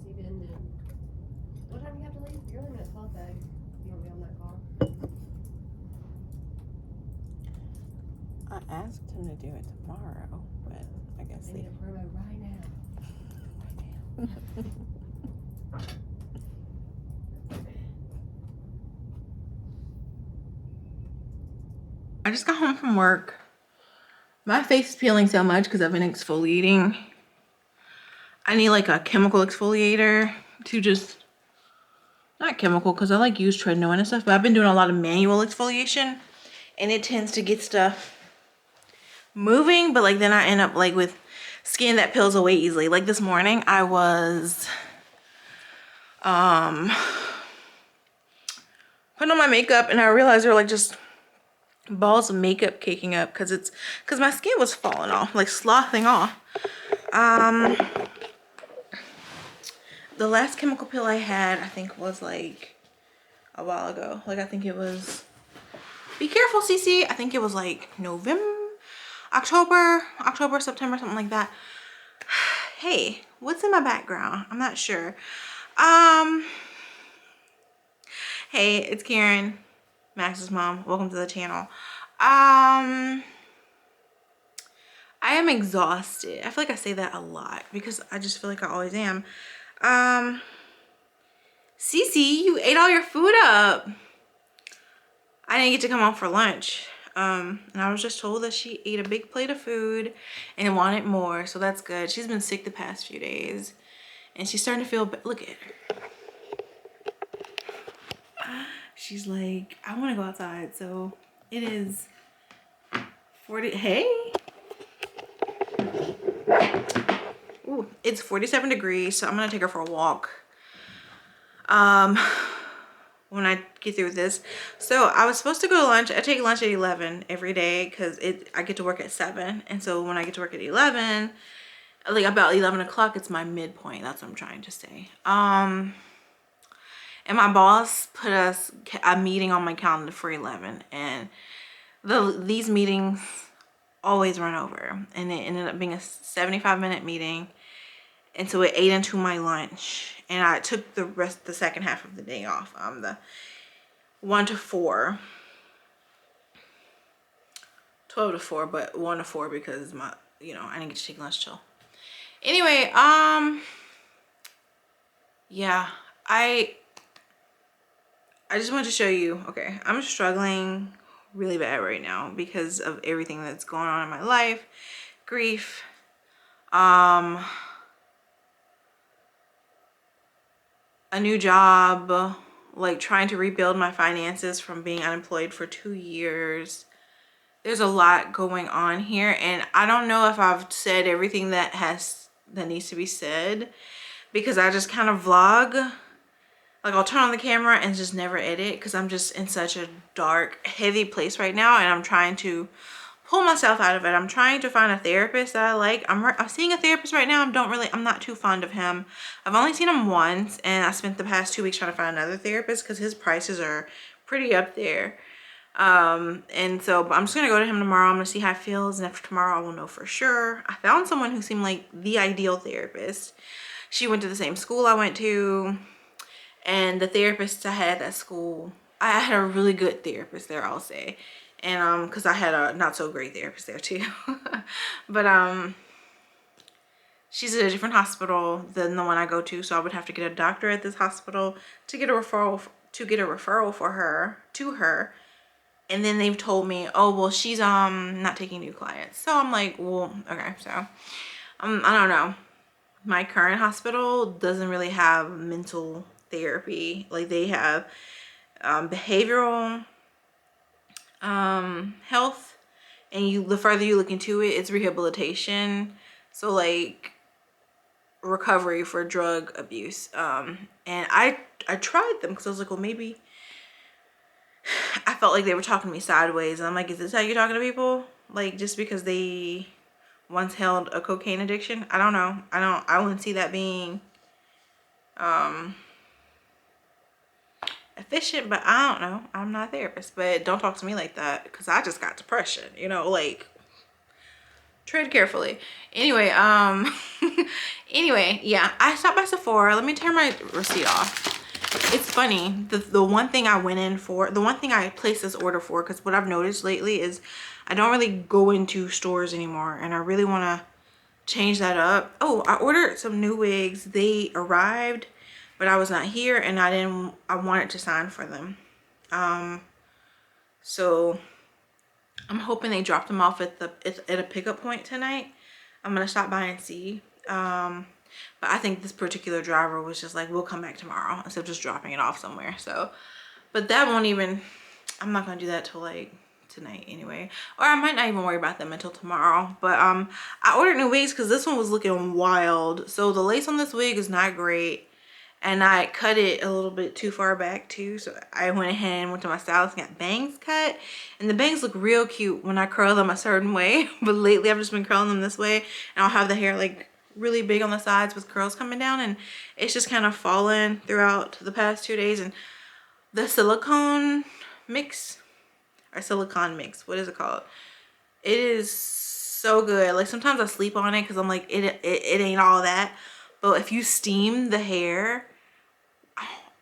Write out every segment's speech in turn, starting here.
even. What time do you have to leave? You're leaving at 12, babe. You don't be on that call. I asked him to do it tomorrow, but I guess They need a promo right now. I just got home from work. My face is peeling so much because I've been exfoliating. I need like a chemical exfoliator to just, not chemical because I like use tretinoin and stuff, but I've been doing a lot of manual exfoliation and it tends to get stuff moving, but like then I end up like with skin that peels away easily. Like this morning I was putting on my makeup and I realized there were like just balls of makeup caking up because my skin was falling off, like sloughing off. The last chemical peel I had, I think, was like a while ago. Like I think it was, be careful CC, I think it was like October, September, something like that. Hey, what's in my background? I'm not sure. Hey, it's Karyn, Max's mom. Welcome to the channel. I am exhausted. I feel like I say that a lot because I just feel like I always am. Cece, you ate all your food up. I didn't get to come home for lunch. And I was just told that she ate a big plate of food and wanted more, so that's good. She's been sick the past few days and she's starting to feel, look at her. She's like, I want to go outside. So it is 40, hey. Ooh, it's 47 degrees, so I'm gonna take her for a walk. When I get through this. So I was supposed to go to lunch. I take lunch at 11 every day because I get to work at 7. And so when I get to work at 11, like about 11 o'clock, it's my midpoint. That's what I'm trying to say. And my boss put a meeting on my calendar for 11. And these meetings always run over. And it ended up being a 75-minute meeting. And so it ate into my lunch. And I took the second half of the day off. The 1 to 4. 12 to 4, but 1 to 4 because I didn't get to take lunch till. Anyway, yeah, I just wanted to show you, okay, I'm struggling really bad right now because of everything that's going on in my life, grief, a new job, like trying to rebuild my finances from being unemployed for 2 years. There's a lot going on here, and I don't know if I've said everything that needs to be said because I just kind of vlog. Like I'll turn on the camera and just never edit because I'm just in such a dark, heavy place right now, and I'm trying to pull myself out of it. I'm trying to find a therapist that I like. I'm seeing a therapist right now. I'm not too fond of him. I've only seen him once, and I spent the past 2 weeks trying to find another therapist because his prices are pretty up there. And so I'm just gonna go to him tomorrow. I'm gonna see how it feels, and after tomorrow I will know for sure. I found someone who seemed like the ideal therapist. She went to the same school I went to, and the therapist I had at that school, I had a really good therapist there, I'll say. And because I had a not so great therapist there too. But she's at a different hospital than the one I go to, so I would have to get a doctor at this hospital to get a referral for her to her. And then they've told me, oh well, she's not taking new clients. So I'm like, well, okay. So I don't know. My current hospital doesn't really have mental therapy. Like they have behavioral health, and the further you look into it, it's rehabilitation. So like recovery for drug abuse. And I tried them because I was like, well, maybe I felt like they were talking to me sideways, and I'm like, is this how you're talking to people? Like just because they once held a cocaine addiction? I don't know. I wouldn't see that being efficient, but I don't know. I'm not a therapist, but don't talk to me like that because I just got depression, like tread carefully. Anyway, anyway, yeah, I stopped by Sephora. Let me turn my receipt off. It's funny, the one thing I went in for, the one thing I placed this order for, because what I've noticed lately is I don't really go into stores anymore, and I really want to change that up. Oh, I ordered some new wigs. They arrived, but I was not here, and I wanted to sign for them. So I'm hoping they drop them off at a pickup point tonight. I'm gonna stop by and see. But I think this particular driver was just like, we'll come back tomorrow instead of just dropping it off somewhere. So, but that won't even, I'm not gonna do that till like tonight anyway, or I might not even worry about them until tomorrow. But I ordered new wigs because this one was looking wild. So the lace on this wig is not great, and I cut it a little bit too far back too. So I went ahead and went to my stylist and got bangs cut, and the bangs look real cute when I curl them a certain way. But lately I've just been curling them this way, and I'll have the hair like really big on the sides with curls coming down, and it's just kind of fallen throughout the past 2 days. And the silicone mix, or silicone mix, what is it called? It is so good. Like sometimes I sleep on it because I'm like, it ain't all that. But if you steam the hair,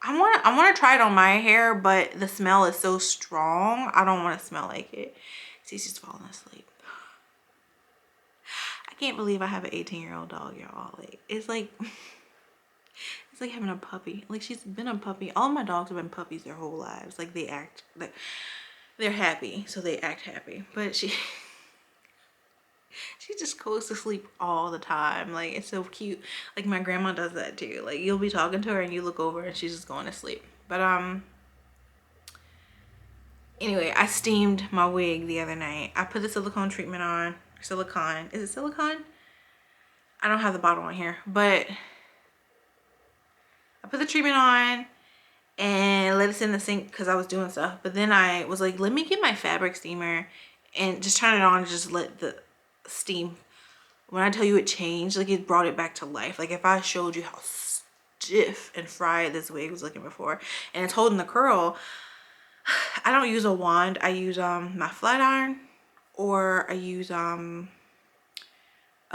I want to try it on my hair, but the smell is so strong. I don't want to smell like it. See, she's falling asleep. I can't believe I have an 18-year-old dog, y'all. Like it's like having a puppy. Like she's been a puppy. All my dogs have been puppies their whole lives. Like they act like they're happy, so they act happy. But she just goes to sleep all the time. Like it's so cute. Like my grandma does that too. Like you'll be talking to her and you look over and she's just going to sleep. But anyway, I steamed my wig the other night. I put the silicone treatment on. Silicone. Is it silicone? I don't have the bottle on here, but I put the treatment on and let it sit in the sink because I was doing stuff. But then I was like, let me get my fabric steamer and just turn it on and just let the steam. When I tell you it changed, like it brought it back to life. Like if I showed you how stiff and fried this wig was looking before, and it's holding the curl, I don't use a wand. I use my flat iron, or I use a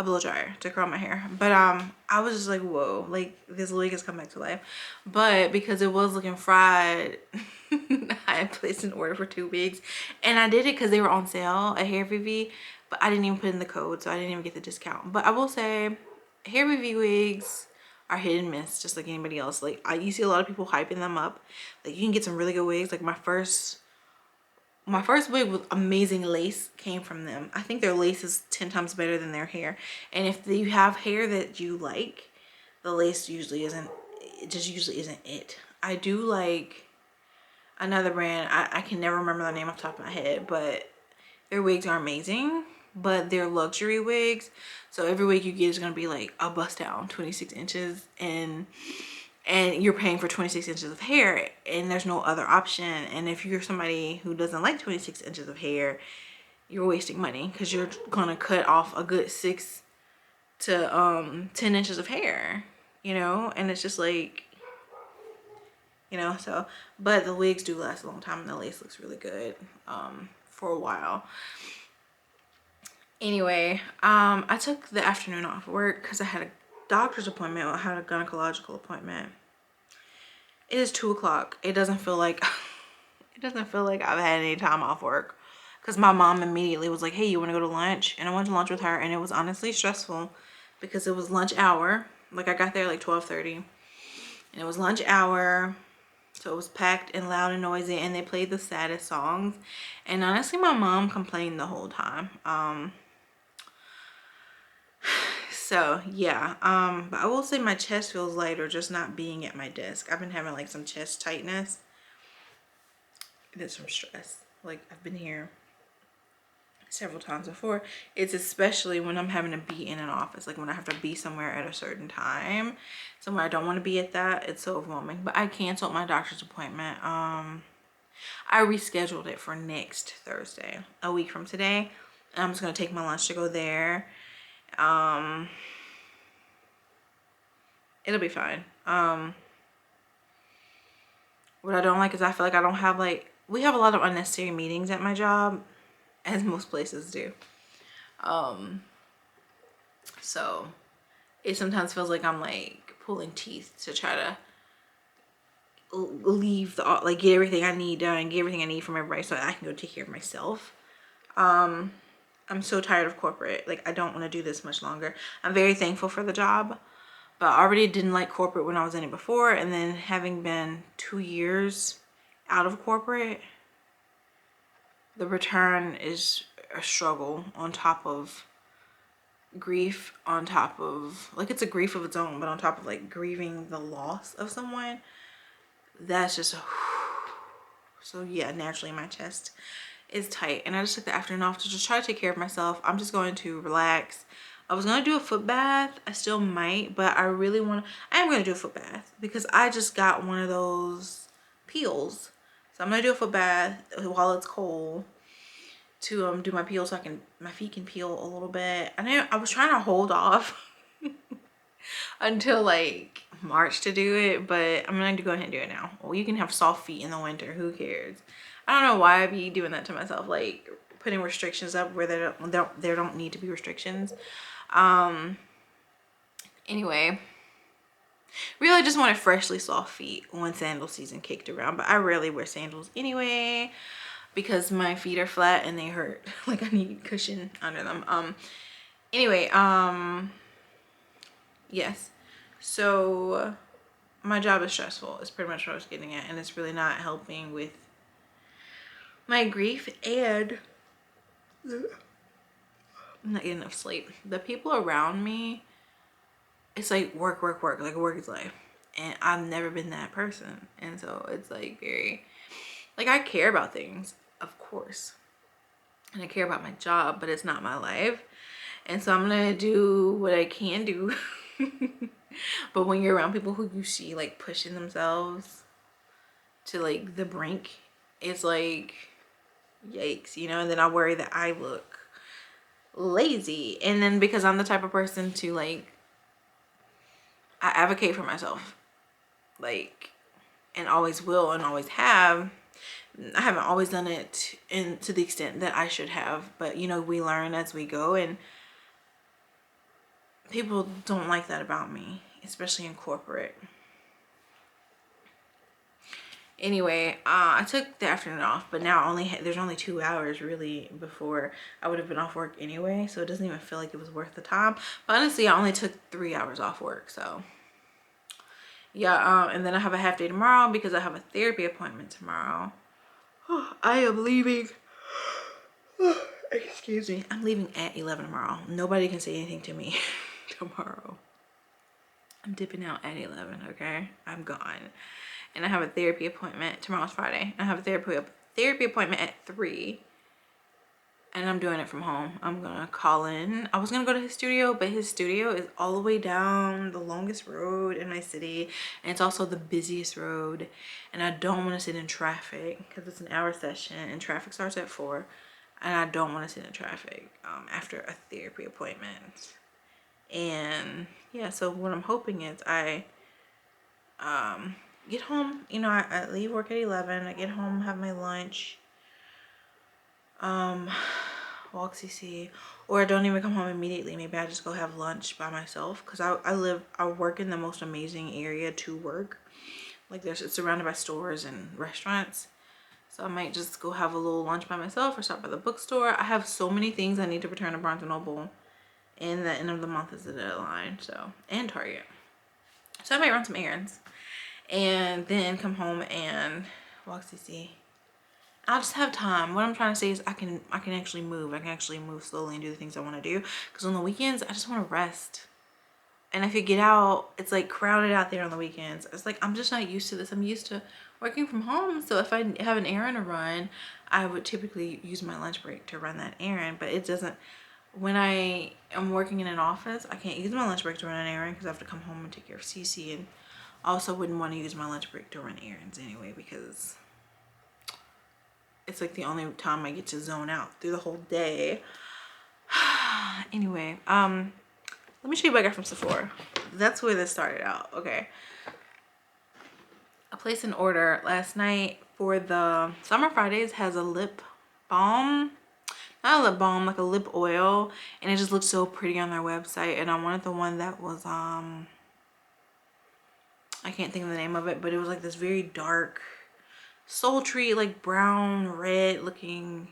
blow dryer to curl my hair. But I was just like, whoa, like this wig has come back to life. But because it was looking fried, I had placed an order for 2 wigs, and I did it because they were on sale at Hair VV, but I didn't even put in the code, so I didn't even get the discount. But I will say Hair VV wigs are hit and miss, just like anybody else. Like you see a lot of people hyping them up. Like you can get some really good wigs. Like my first wig with amazing lace came from them. I think their lace is 10 times better than their hair. And if you have hair that you like, the lace usually isn't, it just usually isn't it. I do like another brand. I can never remember the name off the top of my head, but their wigs are amazing, but they're luxury wigs. So every wig you get is going to be like a bust down, 26 inches, and you're paying for 26 inches of hair, and there's no other option. And if you're somebody who doesn't like 26 inches of hair, you're wasting money because you're gonna cut off a good 6 to 10 inches of hair, you know. And it's just like, you know, so, but the wigs do last a long time, and the lace looks really good for a while. Anyway, I took the afternoon off work because I had a doctor's appointment. I had a gynecological appointment. It is 2 o'clock. It doesn't feel like I've had any time off work, because my mom immediately was like, hey, you want to go to lunch? And I went to lunch with her, and it was honestly stressful because it was lunch hour. Like I got there like 12:30, and it was lunch hour, so it was packed and loud and noisy, and they played the saddest songs. And honestly, my mom complained the whole time. So yeah, but I will say my chest feels lighter just not being at my desk. I've been having like some chest tightness. It is from stress. Like I've been here several times before. It's especially when I'm having to be in an office, like when I have to be somewhere at a certain time, somewhere I don't want to be at that. It's so overwhelming. But I canceled my doctor's appointment. I rescheduled it for next Thursday, a week from today. I'm just gonna take my lunch to go there. It'll be fine. What I don't like is I feel like I don't have, like, we have a lot of unnecessary meetings at my job, as most places do. So it sometimes feels like I'm like pulling teeth to try to leave the, like, get everything I need done, get everything I need from everybody so I can go take care of myself. I'm so tired of corporate. Like, I don't want to do this much longer. I'm very thankful for the job, but I already didn't like corporate when I was in it before, and then having been 2 years out of corporate, the return is a struggle on top of grief, on top of, like, it's a grief of its own, but on top of like grieving the loss of someone, that's just so yeah, naturally my chest is tight, and I just took the afternoon off to just try to take care of myself. I'm just going to relax. I was gonna do a foot bath. I still might, but I am gonna do a foot bath because I just got one of those peels. So I'm gonna do a foot bath while it's cold to do my peel so my feet can peel a little bit. I was trying to hold off until like March to do it, but I'm gonna go ahead and do it now. Well, you can have soft feet in the winter, who cares? I don't know why I be doing that to myself, like putting restrictions up where there don't need to be restrictions. Anyway, really just wanted freshly soft feet when sandal season kicked around, but I rarely wear sandals anyway because my feet are flat and they hurt. Like, I need cushion under them. Anyway, yes, so my job is stressful. It's pretty much what I was getting at, and it's really not helping with my grief, and I'm not getting enough sleep. The people around me, it's like work, work, work. Like, work is life, and I've never been that person, and so it's like very, like, I care about things, of course, and I care about my job, but it's not my life, and so I'm gonna do what I can do. But when you're around people who you see like pushing themselves to like the brink, it's like, yikes, you know. And then I worry that I look lazy, and then because I'm the type of person to like, I advocate for myself, like, and always will and always have. I haven't always done it to the extent that I should have, but you know, we learn as we go, and people don't like that about me, especially in corporate. Anyway, I took the afternoon off, but now there's only 2 hours really before I would have been off work anyway, so it doesn't even feel like it was worth the time. But honestly, I only took 3 hours off work, so yeah. And then I have a half day tomorrow because I have a therapy appointment tomorrow. I am leaving. Excuse me. I'm leaving at 11 tomorrow. Nobody can say anything to me tomorrow. I'm dipping out at 11, okay? I'm gone. And I have a therapy appointment. Tomorrow's Friday. I have a therapy appointment at 3. And I'm doing it from home. I'm gonna call in. I was gonna go to his studio, but his studio is all the way down the longest road in my city. And it's also the busiest road. And I don't want to sit in traffic because it's an hour session and traffic starts at 4. And I don't want to sit in traffic after a therapy appointment. And yeah, so what I'm hoping is I get home, you know, I leave work at 11. I get home, have my lunch, walk CC, or I don't even come home immediately. Maybe I just go have lunch by myself because I work in the most amazing area to work. Like, it's surrounded by stores and restaurants. So I might just go have a little lunch by myself or stop by the bookstore. I have so many things I need to return to Barnes & Noble, and the end of the month is the deadline, so, and Target. So I might run some errands and then come home and walk CC. I'll just have time. What I'm trying to say is I can actually move. I can actually move slowly and do the things I want to do. Because on the weekends, I just want to rest. And if you get out, it's like crowded out there on the weekends. It's like, I'm just not used to this. I'm used to working from home. So if I have an errand to run, I would typically use my lunch break to run that errand. But it doesn't, when I am working in an office, I can't use my lunch break to run an errand because I have to come home and take care of Cece. And I also wouldn't want to use my lunch break to run errands anyway because it's like the only time I get to zone out through the whole day. Anyway, let me show you what I got from Sephora. That's where this started out. Okay. I placed an order last night for the Summer Fridays. Has a lip balm. Not not a lip balm, like a lip oil, and it just looked so pretty on their website. And I wanted the one that was I can't think of the name of it, but it was like this very dark, sultry, like brown red looking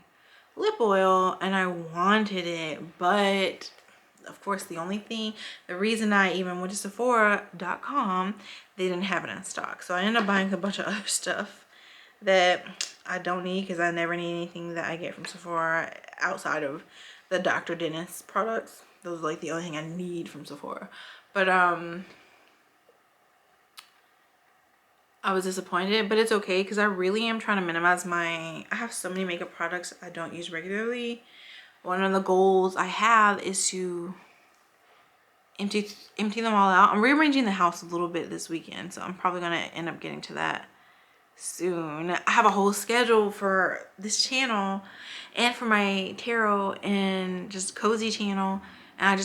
lip oil, and I wanted it. But of course, the reason I even went to Sephora.com, they didn't have it in stock. So I ended up buying a bunch of other stuff that I don't need, because I never need anything that I get from Sephora outside of the Dr. Dennis products. Those are like the only thing I need from Sephora. But I was disappointed, but it's okay, because I really am trying to minimize I have so many makeup products I don't use regularly. One of the goals I have is to empty them all out. I'm rearranging the house a little bit this weekend, so I'm probably gonna end up getting to that soon. I have a whole schedule for this channel and for my tarot and just cozy channel, and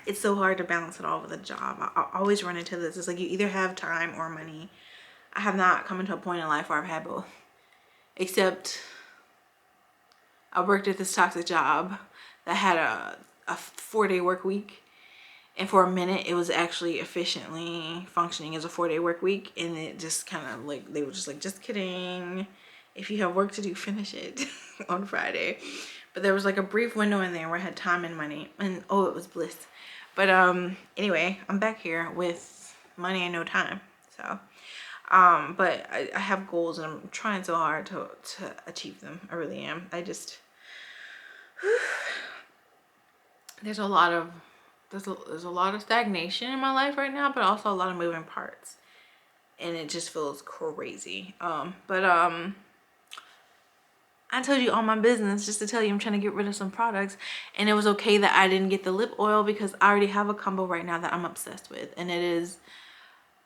it's so hard to balance it all with a job. I always run into this. It's like you either have time or money. I have not come into a point in life where I've had both, except I worked at this toxic job that had a 4-day work week, and for a minute it was actually efficiently functioning as a 4-day work week, and it just kind of like, they were just like, just kidding, if you have work to do, finish it on Friday. But there was like a brief window in there where I had time and money, and oh, it was bliss. But anyway, I'm back here with money and no time. So but I have goals, and I'm trying so hard to achieve them. I really am. There's a lot of stagnation in my life right now, but also a lot of moving parts, and it just feels crazy. I told you all my business just to tell you I'm trying to get rid of some products, and it was okay that I didn't get the lip oil, because I already have a combo right now that I'm obsessed with, and it is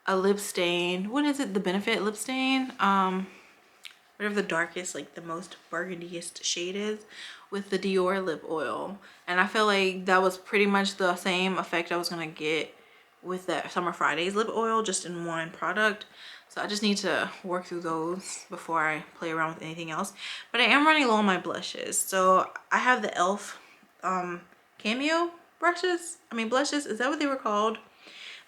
a lip stain. What is it? The Benefit lip stain. Whatever the darkest, like the most burgundiest shade is, with the Dior lip oil. And I feel like that was pretty much the same effect I was gonna get with that Summer Fridays lip oil, just in one product. So I just need to work through those before I play around with anything else. But I am running low on my blushes. So I have the e.l.f. Cameo blushes. Is that what they were called?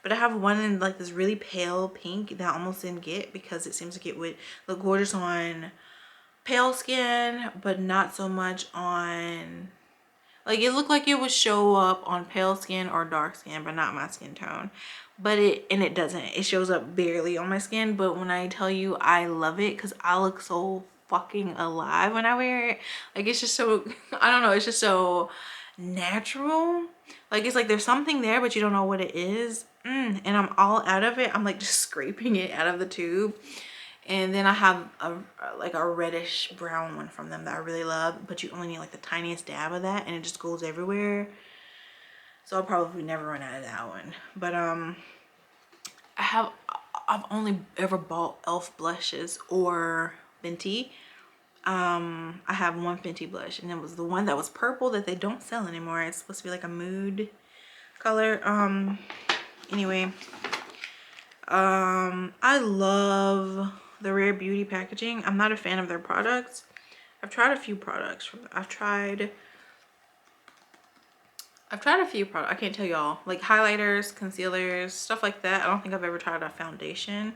But I have one in like this really pale pink that I almost didn't get, because it seems like it would look gorgeous on pale skin, but not so much on, like, it looked like it would show up on pale skin or dark skin, but not my skin tone. But it doesn't. It shows up barely on my skin. But when I tell you I love it, because I look so fucking alive when I wear it. Like, it's just so, I don't know, it's just so natural. Like, it's like there's something there, but you don't know what it is. And I'm all out of it. I'm like just scraping it out of the tube. And then I have a reddish brown one from them that I really love, but you only need like the tiniest dab of that, and it just goes everywhere. So I'll probably never run out of that one. But I've only ever bought e.l.f. blushes or Fenty. I have one Fenty blush, and it was the one that was purple that they don't sell anymore. It's supposed to be like a mood color. Anyway, I love the Rare Beauty packaging. I'm not a fan of their products. I've tried a few products from them. I've tried a few products. I can't tell y'all, like highlighters, concealers, stuff like that. I don't think I've ever tried a foundation.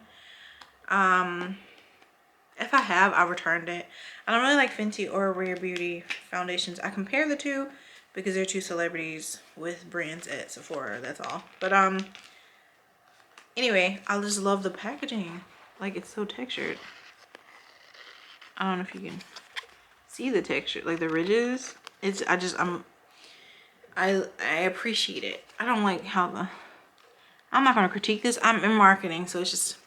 If I have, I returned it. I don't really like Fenty or Rare Beauty foundations. I compare the two because they're two celebrities with brands at Sephora, that's all. But anyway, I just love the packaging. Like, it's so textured. I don't know if you can see the texture, like the ridges. I appreciate it. I don't like how I'm not gonna critique this. I'm in marketing, so it's just,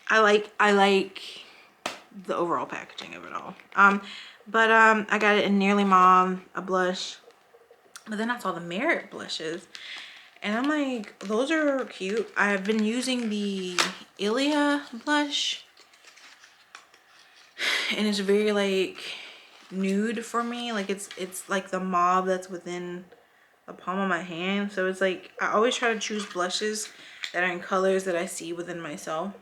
I like the overall packaging of it all. I got it in Nearly Mauve, a blush. But then I saw the Merit blushes, and I'm like, those are cute. I've been using the Ilia blush, and it's very like nude for me. Like it's like the mauve that's within the palm of my hand. So it's like, I always try to choose blushes that are in colors that I see within myself.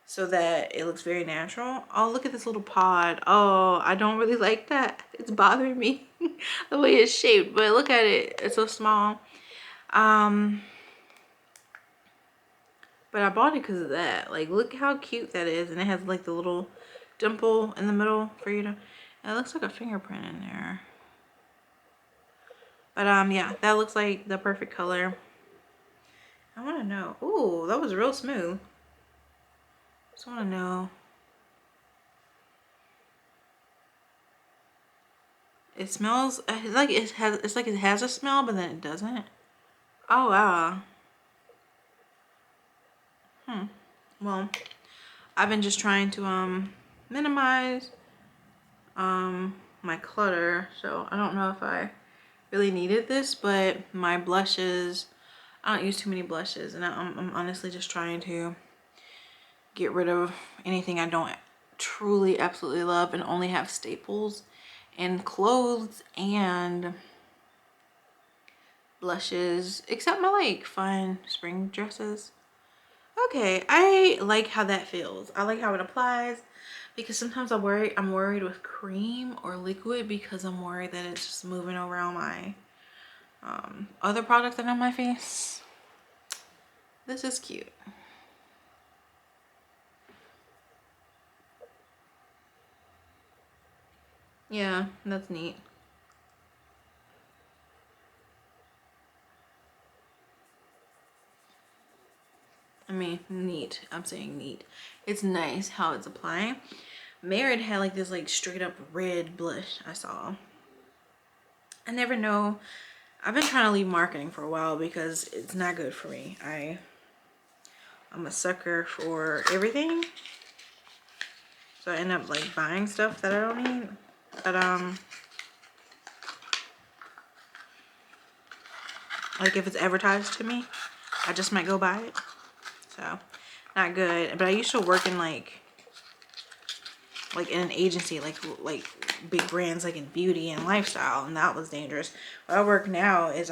so that it looks very natural. Oh, look at this little pod. Oh, I don't really like that. It's bothering me the way it's shaped, but look at it. It's so small. But I bought it because of that. Like, look how cute that is. And it has like the little dimple in the middle for you to, it looks like a fingerprint in there. But yeah, that looks like the perfect color. I want to know. Ooh, that was real smooth. Just want to know. It smells like it has, it's like it has a smell, but then it doesn't. Oh wow. Well, I've been just trying to minimize my clutter, so I don't know if I really needed this, but my blushes, I don't use too many blushes, and I'm honestly just trying to get rid of anything I don't truly absolutely love and only have staples and clothes and blushes, except my like fun spring dresses. Okay, I like how that feels. I like how it applies, because sometimes I'm worried with cream or liquid, because I'm worried that it's just moving around my other products that are on my face. This is cute. Yeah, that's neat. I mean, neat. I'm saying neat. It's nice how it's applying. Merit had like this like straight up red blush I saw. I never know. I've been trying to leave marketing for a while because it's not good for me. I'm a sucker for everything. So I end up like buying stuff that I don't need. But like if it's advertised to me, I just might go buy it. So not good. But I used to work in like in an agency, like big brands like in beauty and lifestyle, and that was dangerous. Where I work now is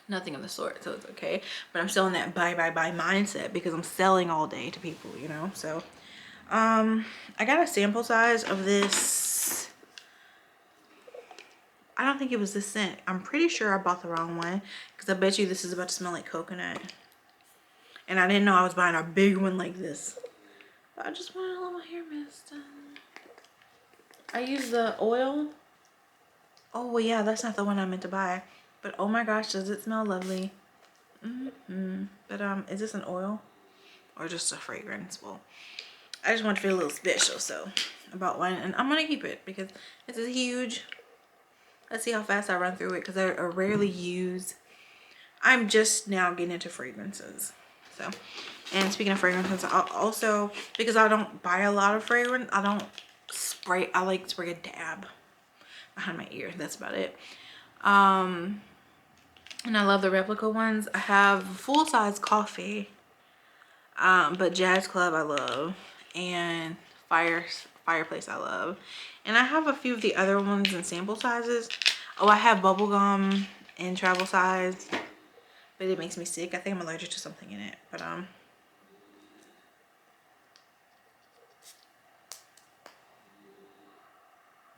nothing of the sort, so it's okay. But I'm still in that buy mindset because I'm selling all day to people, you know. So I got a sample size of this. I don't think it was this scent. I'm pretty sure I bought the wrong one, because I bet you this is about to smell like coconut, and I didn't know I was buying a big one like this. But I just wanted a little hair mist. I use the oil. Oh well, yeah, that's not the one I meant to buy. But oh my gosh, does it smell lovely? But is this an oil or just a fragrance? Well, I just want to feel a little special, so I bought one, and I'm gonna keep it because this is huge. Let's see how fast I run through it, because I rarely use. I'm just now getting into fragrances. So, and speaking of fragrances, I also, because I don't buy a lot of fragrance, I don't spray. I like spray a dab behind my ear. That's about it. And I love the replica ones. I have full size coffee, but Jazz Club I love, and Fireplace I love, and I have a few of the other ones in sample sizes. Oh, I have bubblegum in travel size, but it makes me sick. I think I'm allergic to something in it. But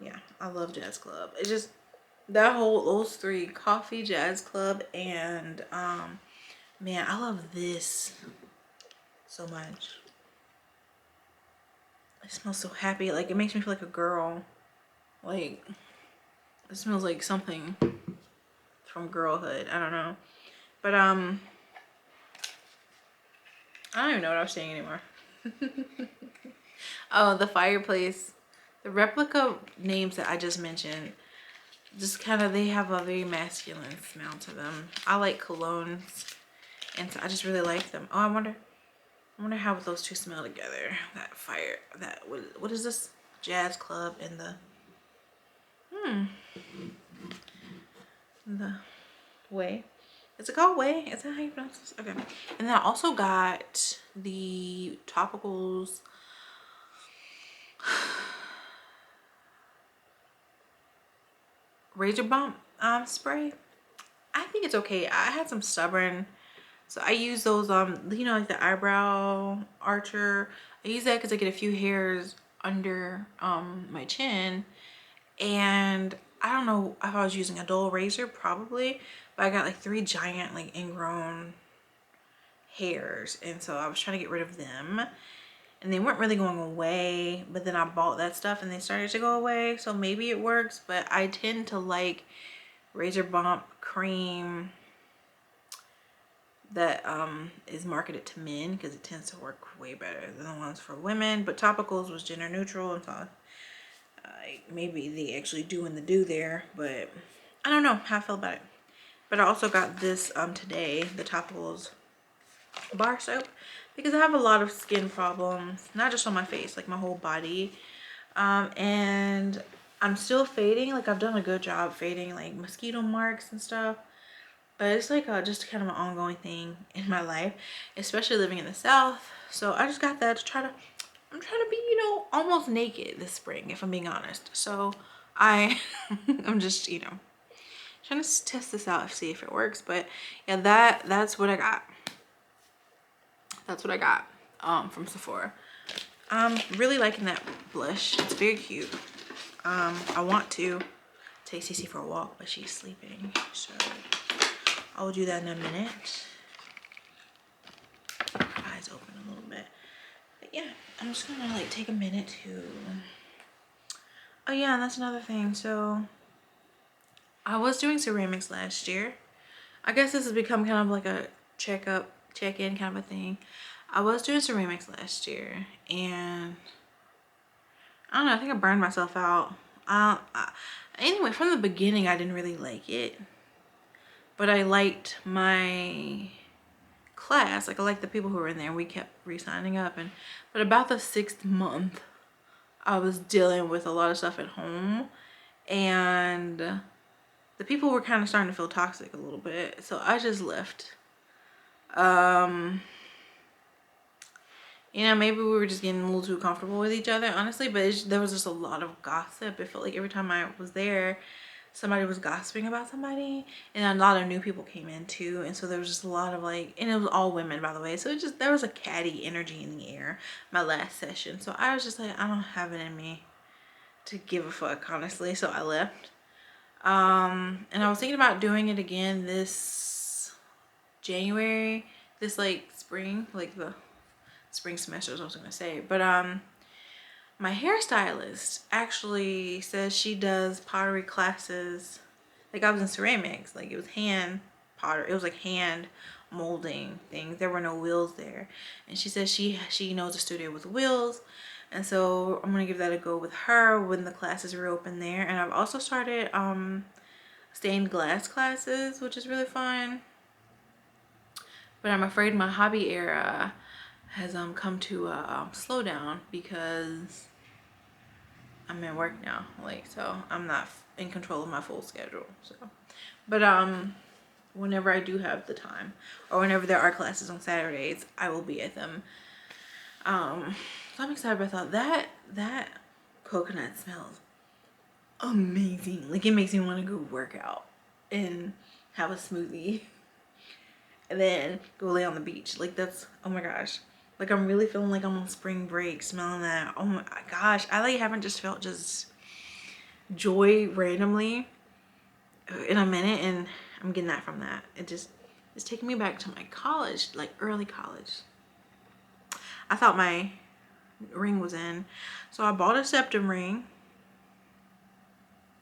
yeah, I love Jazz Club. It's just that whole, those three, coffee, Jazz Club, and man, I love this so much. It smells so happy. Like, it makes me feel like a girl. Like, it smells like something from girlhood. I don't know. But I don't even know what I was saying anymore. Oh, the Fireplace. The replica names that I just mentioned, just kind of, they have a very masculine smell to them. I like colognes, and so I just really like them. Oh, I wonder how those two smell together. That fire, that, what is this? Jazz Club and the Way. Is it called Way? Is that how you pronounce this? Okay. And then I also got the topicals. Razor Bump spray. I think it's okay. I had some stubborn So I use those, you know, like the eyebrow archer. I use that because I get a few hairs under my chin. And I don't know if I was using a dull razor, probably, but I got like 3 giant like ingrown hairs, and so I was trying to get rid of them, and they weren't really going away, but then I bought that stuff and they started to go away, so maybe it works. But I tend to like razor bump cream that is marketed to men because it tends to work way better than the ones for women. But topicals was gender neutral, and so maybe they actually doing the do there, but I don't know how I feel about it. But I also got this today, the topicals bar soap, because I have a lot of skin problems, not just on my face, like my whole body. And I'm still fading. Like, I've done a good job fading like mosquito marks and stuff, but it's like just kind of an ongoing thing in my life, especially living in the South. So I just got that to try to, I'm trying to be, you know, almost naked this spring, if I'm being honest. So I'm just, you know, trying to test this out, see if it works. But yeah, that's what I got. That's what I got from Sephora. I'm really liking that blush. It's very cute. I want to take Cece for a walk, but she's sleeping, so I will do that in a minute. Eyes open a little bit. But yeah, I'm just gonna like take a minute to, oh yeah, and that's another thing. So I was doing ceramics last year. I guess this has become kind of like a check-in kind of a thing. I was doing ceramics last year, and I don't know, I think I burned myself out. Anyway, from the beginning, I didn't really like it, but I liked my class. Like, I liked the people who were in there, and we kept re-signing up. But about the 6th month, I was dealing with a lot of stuff at home, and the people were kind of starting to feel toxic a little bit, so I just left. You know, maybe we were just getting a little too comfortable with each other, honestly, but there was just a lot of gossip. It felt like every time I was there, somebody was gossiping about somebody, and a lot of new people came in too, and so there was just a lot of like, and it was all women, by the way, so there was a catty energy in the air my last session. So I was just like, I don't have it in me to give a fuck, honestly, so I left. And I was thinking about doing it again this January, this like spring, like the spring semester is what I was gonna say. But my hairstylist actually says she does pottery classes. Like, I was in ceramics, like it was hand pottery, it was like hand molding things. There were no wheels there, and she says she knows a studio with wheels, and so I'm gonna give that a go with her when the classes reopen there. And I've also started stained glass classes, which is really fun. But I'm afraid my hobby era has come to a slowdown because I'm at work now, like, so I'm not in control of my full schedule. So, but whenever I do have the time, or whenever there are classes on Saturdays, I will be at them. So I'm excited about that coconut smells amazing. Like, it makes me want to go work out and have a smoothie and then go lay on the beach. Like, that's, oh my gosh, like, I'm really feeling like I'm on spring break smelling that. Oh my gosh, I like haven't just felt just joy randomly in a minute, and I'm getting that from that. It's taking me back to my college, like early college. I thought my ring was in, so I bought a septum ring,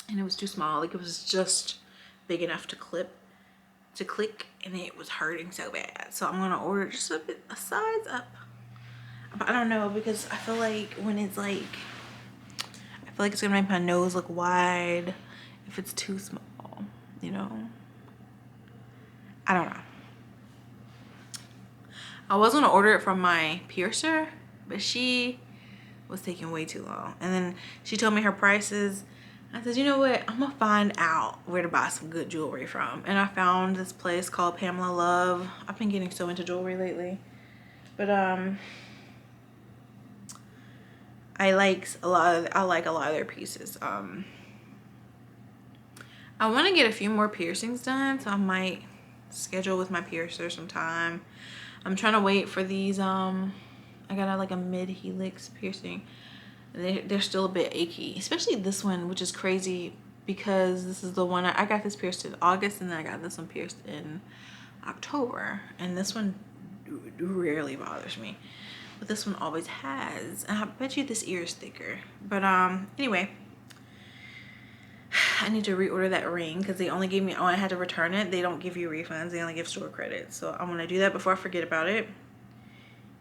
and it was too small. Like, it was just big enough to click, and it was hurting so bad. So I'm gonna order just a size up. But I don't know, because I feel like when it's like, I feel like it's gonna make my nose look wide if it's too small, you know? I don't know. I was gonna order it from my piercer, but she was taking way too long. And then she told me her prices. I said, you know what? I'm gonna find out where to buy some good jewelry from. And I found this place called Pamela Love. I've been getting so into jewelry lately. But I like a lot of their pieces. I want to get a few more piercings done, so I might schedule with my piercer sometime. I'm trying to wait for these. I got like a mid helix piercing. They're still a bit achy, especially this one, which is crazy because this is the one I got this pierced in August, and then I got this one pierced in October, and this one rarely bothers me, but this one always has. And I bet you this ear is thicker. But anyway, I need to reorder that ring because they only gave me, I had to return it. They don't give you refunds, they only give store credit. So I'm gonna do that before I forget about it.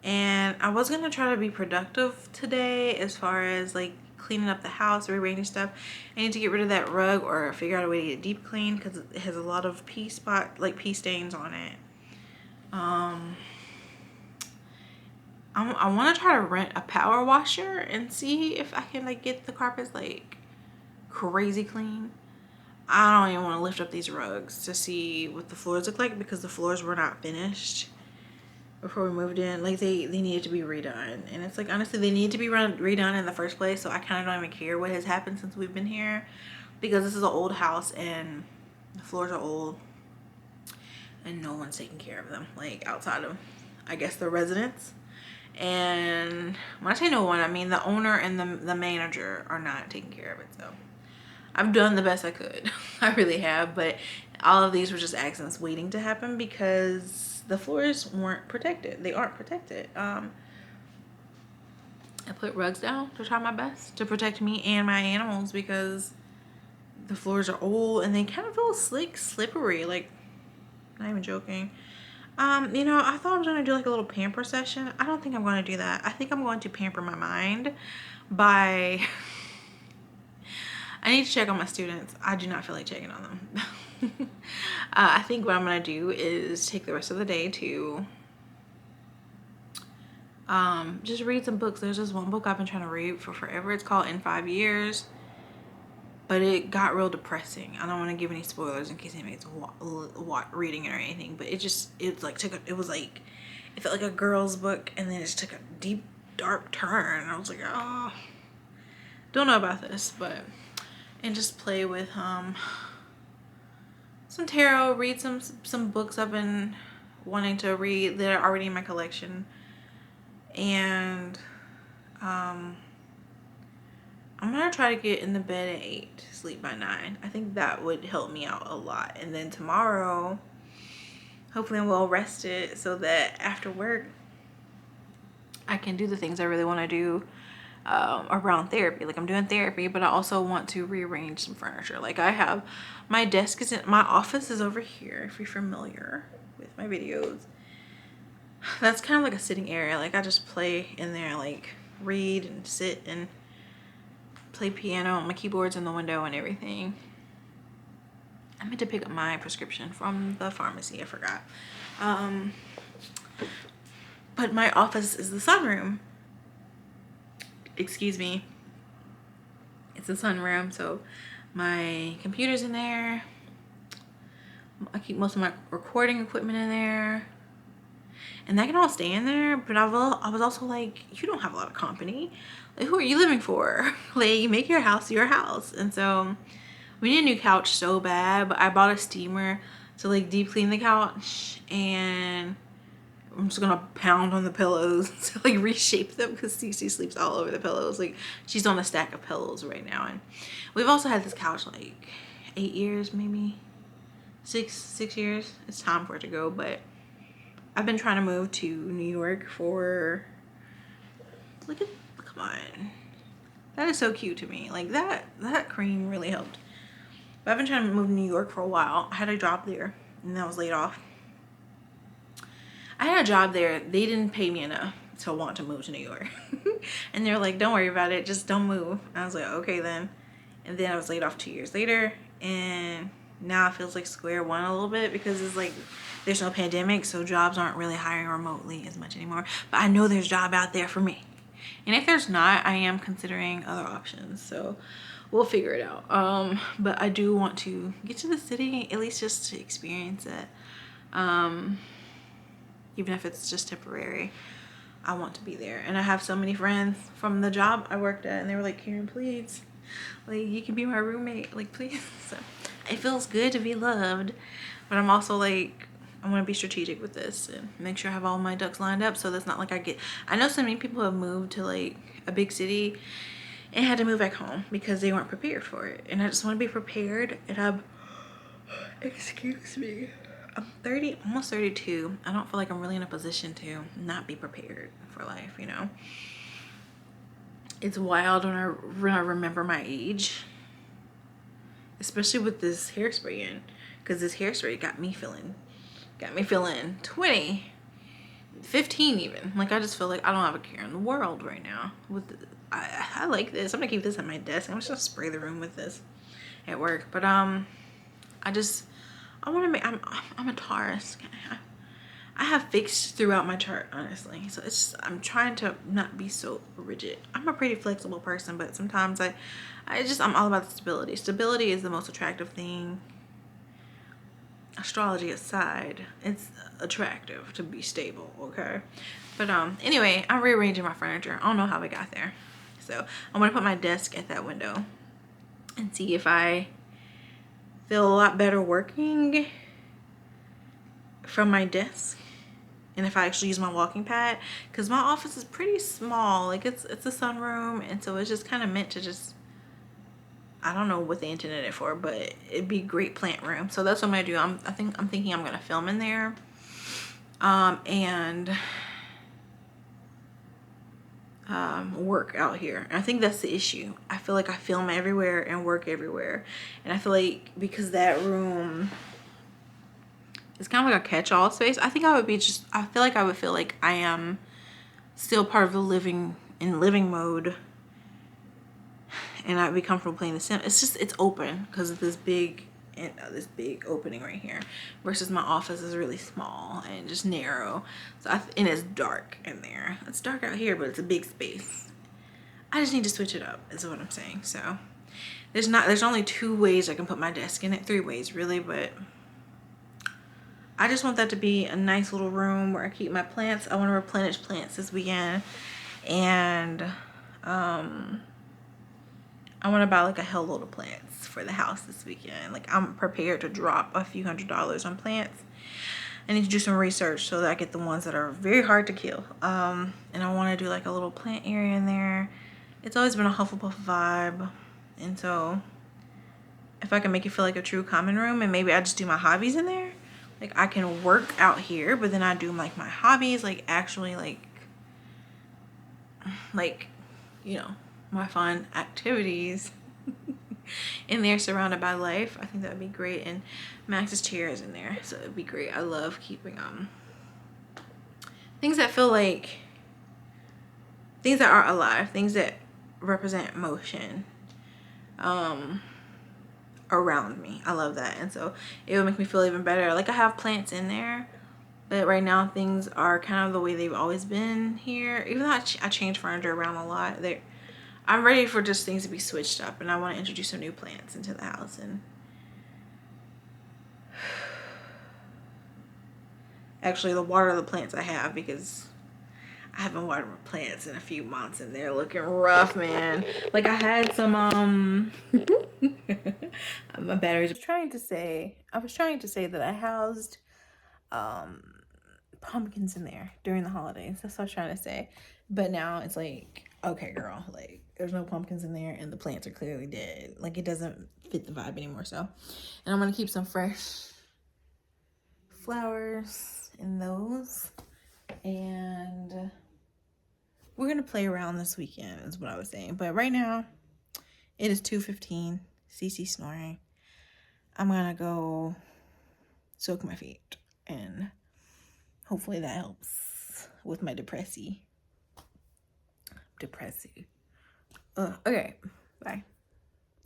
And I was gonna try to be productive today as far as like cleaning up the house, rearranging stuff. I need to get rid of that rug or figure out a way to get it deep clean because it has a lot of pee stains on it. I want to try to rent a power washer and see if I can like get the carpets like crazy clean. I don't even want to lift up these rugs to see what the floors look like because the floors were not finished before we moved in. Like they needed to be redone, and it's like honestly they need to be redone in the first place. So I kind of don't even care what has happened since we've been here because this is an old house and the floors are old and no one's taking care of them, like outside of I guess the residents. And when I say no one, I mean the owner and the manager are not taking care of it. So I've done the best I could. I really have, but all of these were just accidents waiting to happen because the floors weren't protected. They aren't protected. I put rugs down to try my best to protect me and my animals because the floors are old and they kind of feel slippery, like not even joking. You know, I thought I was gonna do like a little pamper session. I don't think I'm gonna do that. I think I'm going to pamper my mind by I need to check on my students. I do not feel like checking on them. I think what I'm gonna do is take the rest of the day to just read some books. There's this one book I've been trying to read for forever. It's called In 5 Years, but it got real depressing. I don't want to give any spoilers in case anybody's reading it or anything, but it felt like a girl's book, and then it just took a deep dark turn. I was like, oh, don't know about this. But and just play with some tarot, read some books I've been wanting to read that are already in my collection. And I'm gonna try to get in the bed at 8, sleep by 9. I think that would help me out a lot. And then tomorrow, hopefully I'm well rested so that after work I can do the things I really want to do around therapy. Like I'm doing therapy, but I also want to rearrange some furniture. Like I have my desk my office is over here, if you're familiar with my videos. That's kind of like a sitting area. Like I just play in there, like read and sit and play piano. My keyboard's in the window and everything. I meant to pick up my prescription from the pharmacy. I forgot. But my office is the sunroom. Excuse me. It's the sunroom, so my computer's in there. I keep most of my recording equipment in there. And that can all stay in there, but I was also like, you don't have a lot of company. Like, who are you living for? Like, you make your house your house. And so we need a new couch so bad, but I bought a steamer to like deep clean the couch, and I'm just gonna pound on the pillows to like reshape them because Cece sleeps all over the pillows. Like she's on a stack of pillows right now. And we've also had this couch like 8 years, maybe 6 years. It's time for it to go, but I've been trying to move to New York for, come on. That is so cute to me. Like that cream really helped. But I've been trying to move to New York for a while. I had a job there and I was laid off. I had a job there. They didn't pay me enough to want to move to New York. And they're like, don't worry about it. Just don't move. And I was like, okay then. And then I was laid off 2 years later. And now it feels like square one a little bit because it's like there's no pandemic, so jobs aren't really hiring remotely as much anymore. But I know there's a job out there for me. And if there's not, I am considering other options. So we'll figure it out. But I do want to get to the city, at least just to experience it. Even if it's just temporary, I want to be there. And I have so many friends from the job I worked at, and they were like, Karyn, please, like you can be my roommate, like please. So it feels good to be loved, but I'm also like, I want to be strategic with this and make sure I have all my ducks lined up, so that's not like I know so many people have moved to like a big city and had to move back home because they weren't prepared for it. And I just want to be prepared. And excuse me, I'm 30, almost 32. I don't feel like I'm really in a position to not be prepared for life, you know? It's wild when I remember my age, especially with this hairspray in, because this hairspray got me feeling 20, 15 even. Like, I just feel like I don't have a care in the world right now. I like this. I'm gonna keep this at my desk. I'm just gonna spray the room with this at work. But I want to make. I'm a Taurus. I have fixed throughout my chart, honestly. So it's just, I'm trying to not be so rigid. I'm a pretty flexible person, but sometimes I'm all about the stability. Stability is the most attractive thing. Astrology aside, it's attractive to be stable, okay? But anyway, I'm rearranging my furniture. I don't know how we got there. So I'm gonna put my desk at that window and see if I feel a lot better working from my desk, and if I actually use my walking pad, because my office is pretty small. Like, it's a sunroom, and so it's just kind of meant to just, I don't know what they intended it for, but it'd be a great plant room. So that's what I'm gonna do. I'm thinking I'm gonna film in there, and work out here. And I think that's the issue. I feel like I film everywhere and work everywhere, and I feel like because that room, it's kind of like a catch-all space. I think I feel like I would feel like I am still part of the living mode, and I'd be comfortable playing the sim. It's open because of this big opening right here, versus my office is really small and just narrow. So and it's dark in there. It's dark out here, but it's a big space. I just need to switch it up, is what I'm saying. So there's only 2 ways I can put my desk in it, 3 ways really, but I just want that to be a nice little room where I keep my plants. I want to replenish plants this weekend, and I want to buy like a hell load of plants for the house this weekend. Like, I'm prepared to drop a few $100s on plants. I need to do some research so that I get the ones that are very hard to kill. And I want to do like a little plant area in there. It's always been a Hufflepuff vibe, and so if I can make it feel like a true common room, and maybe I just do my hobbies in there. Like, I can work out here, but then I do like my hobbies, like actually like, you know, my fun activities in there, surrounded by life. I think that would be great. And Max's chair is in there, so it'd be great. I love keeping things that feel like things that are alive, things that represent motion around me. I love that, and so it would make me feel even better. Like, I have plants in there, but right now things are kind of the way they've always been here. Even though I change furniture around a lot, I'm ready for just things to be switched up, and I want to introduce some new plants into the house. And actually, the water the plants I have, because I haven't watered my plants in a few months, and they're looking rough, man. Like, I had some my batteries. I was trying to say that I housed pumpkins in there during the holidays. That's what I was trying to say. But now it's like, okay, girl, like, there's no pumpkins in there, and the plants are clearly dead. Like, it doesn't fit the vibe anymore. So, and I'm gonna keep some fresh flowers in those, and we're gonna play around this weekend, is what I was saying. But right now it is 2:15. Cece snoring. I'm gonna go soak my feet, and hopefully that helps with my depressy. Okay, bye.